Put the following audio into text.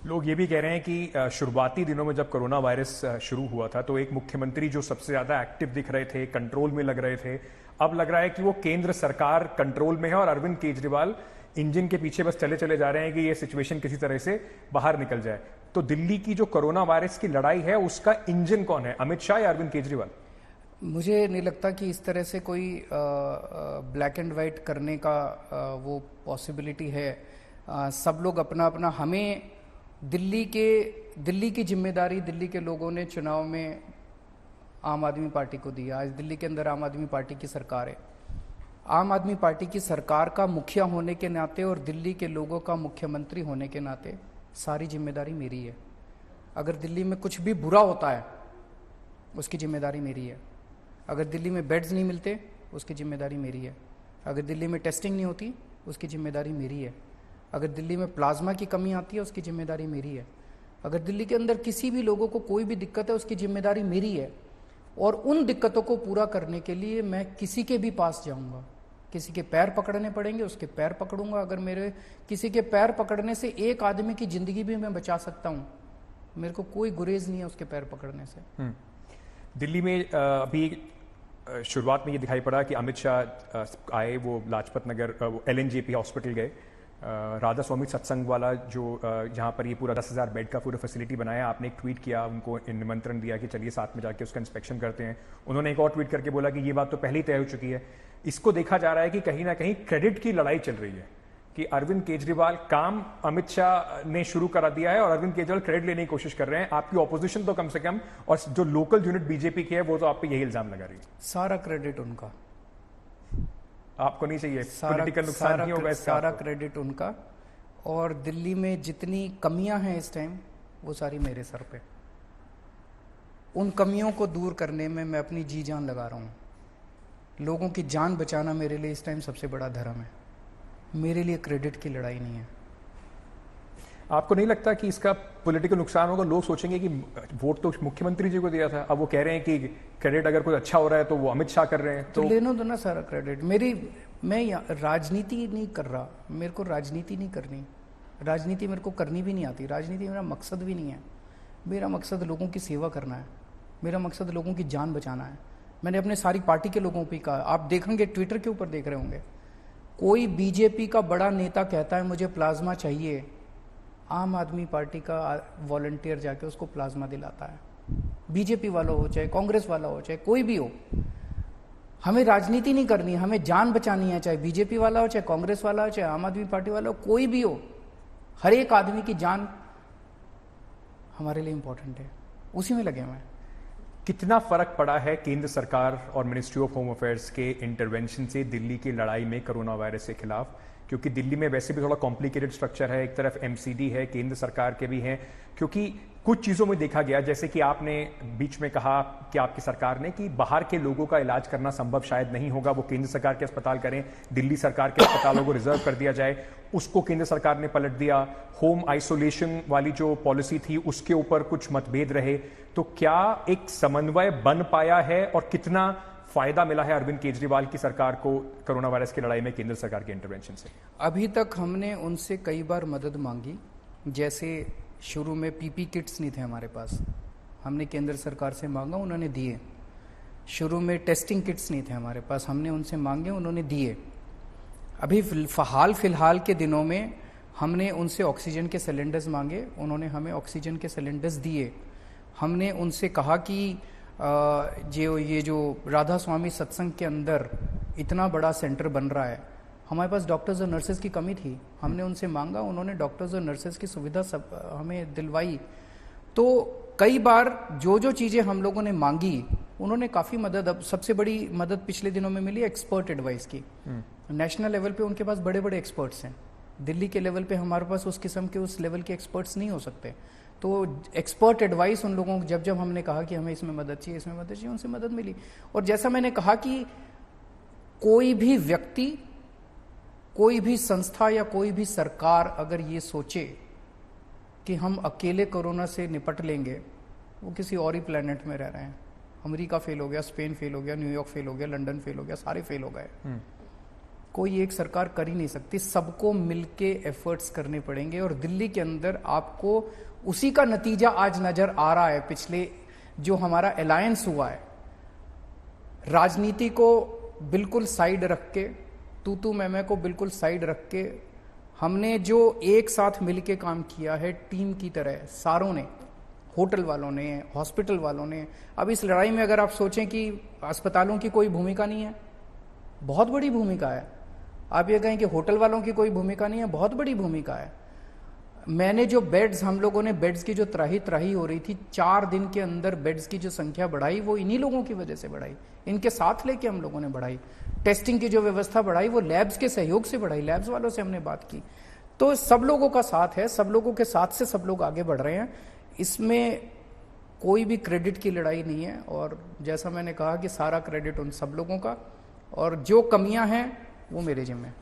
लोग ये भी कह रहे हैं कि शुरुआती दिनों में जब कोरोना वायरस शुरू हुआ था तो एक मुख्यमंत्री जो सबसे ज्यादा एक्टिव दिख रहे थे, कंट्रोल में लग रहे थे, अब लग रहा है कि वो केंद्र सरकार कंट्रोल में है और अरविंद केजरीवाल इंजन के पीछे बस चले चले जा रहे हैं कि ये सिचुएशन किसी तरह से बाहर निकल जाए। तो दिल्ली की जो कोरोना वायरस की लड़ाई है उसका इंजन कौन है, अमित शाह या अरविंद केजरीवाल? मुझे नहीं लगता कि इस तरह से कोई ब्लैक एंड वाइट करने का वो पॉसिबिलिटी है। सब लोग अपना अपना, हमें दिल्ली की जिम्मेदारी दिल्ली के लोगों ने चुनाव में आम आदमी पार्टी को दी। आज दिल्ली के अंदर आम आदमी पार्टी की सरकार है। आम आदमी पार्टी की सरकार का मुखिया होने के नाते और दिल्ली के लोगों का मुख्यमंत्री होने के नाते सारी जिम्मेदारी मेरी है। अगर दिल्ली में कुछ भी बुरा होता है उसकी जिम्मेदारी मेरी है। अगर दिल्ली में बेड्स नहीं मिलते उसकी जिम्मेदारी मेरी है। अगर दिल्ली में टेस्टिंग नहीं होती उसकी जिम्मेदारी मेरी है। अगर दिल्ली में प्लाज्मा की कमी आती है उसकी जिम्मेदारी मेरी है। अगर दिल्ली के अंदर किसी भी लोगों को कोई भी दिक्कत है उसकी जिम्मेदारी मेरी है। और उन दिक्कतों को पूरा करने के लिए मैं किसी के भी पास जाऊंगा, किसी के पैर पकड़ने पड़ेंगे उसके पैर पकड़ूंगा। अगर मेरे किसी के पैर पकड़ने से एक आदमी की जिंदगी भी मैं बचा सकता हूं, मेरे को कोई गुरेज नहीं है उसके पैर पकड़ने से। दिल्ली में अभी शुरुआत में ये दिखाई पड़ा कि अमित शाह आए, वो लाजपत नगर LNJP हॉस्पिटल गए, राधा स्वामी सत्संग वाला जो जहाँ पर ये पूरा 10,000 बेड का पूरा फैसिलिटी बनाया, आपने एक ट्वीट किया, उनको निमंत्रण दिया कि चलिए साथ में जाके उसका इंस्पेक्शन करते हैं। उन्होंने एक और ट्वीट करके बोला कि ये बात तो पहले ही तय हो चुकी है। इसको देखा जा रहा है कि कहीं ना कहीं क्रेडिट की लड़ाई चल रही है कि अरविंद केजरीवाल काम अमित शाह ने शुरू करा दिया है और अरविंद केजरीवाल क्रेडिट लेने की कोशिश कर रहे हैं। आपकी ऑपोजिशन तो कम से कम, और जो लोकल यूनिट बीजेपी की है वो तो आप पे यही इल्जाम लगा रही है। सारा क्रेडिट उनका, आपको नहीं चाहिए? पॉलिटिकल नुकसान नहीं होगा इसका? सारा क्रेडिट उनका। और दिल्ली में जितनी कमियां हैं इस टाइम वो सारी मेरे सर पे। उन कमियों को दूर करने में मैं अपनी जी जान लगा रहा हूं। लोगों की जान बचाना मेरे लिए इस टाइम सबसे बड़ा धर्म है। मेरे लिए क्रेडिट की लड़ाई नहीं है। आपको नहीं लगता कि इसका पॉलिटिकल नुकसान होगा? लोग सोचेंगे कि वोट तो मुख्यमंत्री जी को दिया था, अब वो कह रहे हैं कि क्रेडिट अगर कुछ अच्छा हो रहा है तो वो अमित शाह कर रहे हैं। तो लेने दो ना सारा क्रेडिट। मैं राजनीति नहीं कर रहा, मेरे को राजनीति नहीं करनी। राजनीति मेरे को करनी भी नहीं आती। राजनीति मेरा मकसद भी नहीं है। मेरा मकसद लोगों की सेवा करना है। मेरा मकसद लोगों की जान बचाना है। मैंने अपने सारी पार्टी के लोगों पर कहा, आप देखेंगे ट्विटर के ऊपर देख रहे होंगे, कोई बीजेपी का बड़ा नेता कहता है मुझे प्लाज्मा चाहिए, आम आदमी पार्टी का वॉलंटियर जाके उसको प्लाज्मा दिलाता है। बीजेपी वाला हो चाहे कांग्रेस वाला हो चाहे कोई भी हो, हमें राजनीति नहीं करनी, हमें जान बचानी है। चाहे बीजेपी वाला हो चाहे कांग्रेस वाला हो चाहे आम आदमी पार्टी वाला हो, कोई भी हो, हर एक आदमी की जान हमारे लिए इंपॉर्टेंट है। उसी में लगे हुए हैं। कितना फर्क पड़ा है केंद्र सरकार और मिनिस्ट्री ऑफ होम अफेयर्स के इंटरवेंशन से दिल्ली की लड़ाई में कोरोना वायरस के खिलाफ? क्योंकि दिल्ली में वैसे भी थोड़ा कॉम्प्लिकेटेड स्ट्रक्चर है, एक तरफ MCD है, केंद्र सरकार के भी हैं। क्योंकि कुछ चीज़ों में देखा गया, जैसे कि आपने बीच में कहा कि आपकी सरकार ने कि बाहर के लोगों का इलाज करना संभव शायद नहीं होगा, वो केंद्र सरकार के अस्पताल करें, दिल्ली सरकार के अस्पतालों को रिजर्व कर दिया जाए, उसको केंद्र सरकार ने पलट दिया। होम आइसोलेशन वाली जो पॉलिसी थी उसके ऊपर कुछ मतभेद रहे। तो क्या एक समन्वय बन पाया है और कितना फायदा मिला है अरविंद केजरीवाल की सरकार को कोरोना वायरस की लड़ाई में केंद्र सरकार के इंटरवेंशन से? अभी तक हमने उनसे कई बार मदद मांगी। जैसे शुरू में PP किट्स नहीं थे हमारे पास, हमने केंद्र सरकार से मांगा, उन्होंने दिए। शुरू में टेस्टिंग किट्स नहीं थे हमारे पास, हमने उनसे मांगे, उन्होंने दिए। अभी फिलहाल के दिनों में हमने उनसे ऑक्सीजन के सिलेंडर्स मांगे, उन्होंने हमें ऑक्सीजन के सिलेंडर्स दिए। हमने उनसे कहा कि ये जो राधा स्वामी सत्संग के अंदर इतना बड़ा सेंटर बन रहा है, हमारे पास डॉक्टर्स और नर्सेज की कमी थी, हमने उनसे मांगा, उन्होंने डॉक्टर्स और नर्सेज की सुविधा सब हमें दिलवाई। तो कई बार जो जो चीज़ें हम लोगों ने मांगी उन्होंने काफ़ी मदद, अब सबसे बड़ी मदद पिछले दिनों में मिली एक्सपर्ट एडवाइस की। नेशनल लेवल पे उनके पास बड़े बड़े एक्सपर्ट्स हैं। दिल्ली के लेवल पे हमारे पास उस किस्म के, उस लेवल के एक्सपर्ट्स नहीं हो सकते। तो एक्सपर्ट एडवाइस उन लोगों को जब हमने कहा कि हमें इसमें मदद चाहिए, इसमें मदद चाहिए, उनसे मदद मिली। और जैसा मैंने कहा कि कोई भी व्यक्ति, कोई भी संस्था या कोई भी सरकार अगर ये सोचे कि हम अकेले कोरोना से निपट लेंगे, वो किसी और ही प्लेनेट में रह रहे हैं। अमेरिका फेल हो गया, स्पेन फेल हो गया, न्यूयॉर्क फेल हो गया, लंदन फेल हो गया, सारे फेल हो गए। कोई एक सरकार कर ही नहीं सकती, सबको मिलके एफर्ट्स करने पड़ेंगे। और दिल्ली के अंदर आपको उसी का नतीजा आज नजर आ रहा है। पिछले जो हमारा अलायंस हुआ है, राजनीति को बिल्कुल साइड रख के, तू मैं को बिल्कुल साइड रख के, हमने जो एक साथ मिलके काम किया है टीम की तरह, सारों ने, होटल वालों ने, हॉस्पिटल वालों ने। अब इस लड़ाई में अगर आप सोचें कि अस्पतालों की कोई भूमिका नहीं है, बहुत बड़ी भूमिका है। आप ये कहें कि होटल वालों की कोई भूमिका नहीं है, बहुत बड़ी भूमिका है। मैंने जो बेड्स, हम लोगों ने बेड्स की जो त्राही हो रही थी, 4 दिन के अंदर बेड्स की जो संख्या बढ़ाई, वो इन्हीं लोगों की वजह से बढ़ाई, इनके साथ लेके हम लोगों ने बढ़ाई। टेस्टिंग की जो व्यवस्था बढ़ाई, वो लैब्स के सहयोग से बढ़ाई, लैब्स वालों से हमने बात की। तो सब लोगों का साथ है, सब लोगों के साथ से सब लोग आगे बढ़ रहे हैं। इसमें कोई भी क्रेडिट की लड़ाई नहीं है। और जैसा मैंने कहा कि सारा क्रेडिट उन सब लोगों का, और जो कमियां हैं वो मेरे जिम्मे हैं।